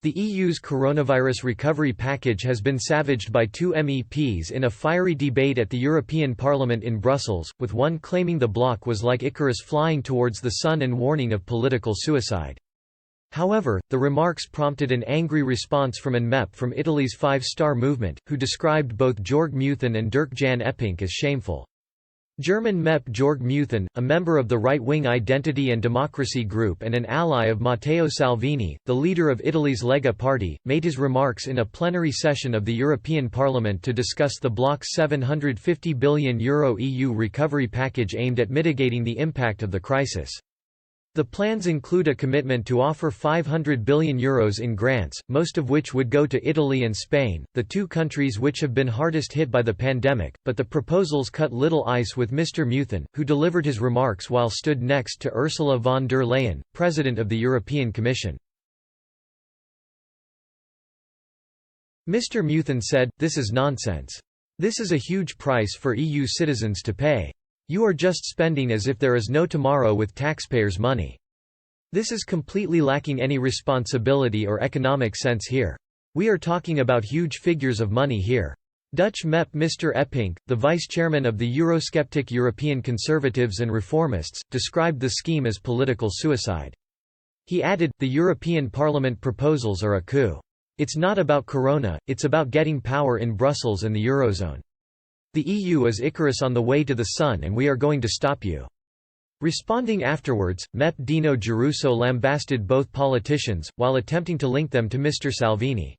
The EU's coronavirus recovery package has been savaged by two MEPs in a fiery debate at the European Parliament in Brussels, with one claiming the bloc was like Icarus flying towards the sun and warning of political suicide. However, the remarks prompted an angry response from an MEP from Italy's Five Star Movement, who described both Jörg Meuthen and Dirk-Jan Eppink as shameful. German MEP Jörg Meuthen, a member of the right-wing Identity and Democracy Group and an ally of Matteo Salvini, the leader of Italy's Lega party, made his remarks in a plenary session of the European Parliament to discuss the bloc's €750 billion EU recovery package aimed at mitigating the impact of the crisis. The plans include a commitment to offer €500 billion in grants, most of which would go to Italy and Spain, the two countries which have been hardest hit by the pandemic, but the proposals cut little ice with Mr. Meuthen, who delivered his remarks while stood next to Ursula von der Leyen, President of the European Commission. Mr. Meuthen said, "This is nonsense. This is a huge price for EU citizens to pay. You are just spending as if there is no tomorrow with taxpayers' money. This is completely lacking any responsibility or economic sense here. We are talking about huge figures of money here." Dutch MEP Mr. Eppink, the vice-chairman of the Eurosceptic European Conservatives and Reformists, described the scheme as political suicide. He added, "The European Parliament proposals are a coup. It's not about corona, it's about getting power in Brussels and the Eurozone. The EU is Icarus on the way to the sun and we are going to stop you." Responding afterwards, MEP Dino Giarrusso lambasted both politicians, while attempting to link them to Mr. Salvini.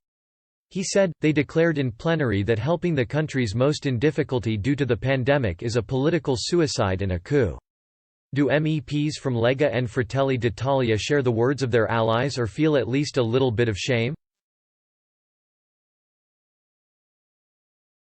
He said, "They declared in plenary that helping the countries most in difficulty due to the pandemic is a political suicide and a coup. Do MEPs from Lega and Fratelli d'Italia share the words of their allies or feel at least a little bit of shame?"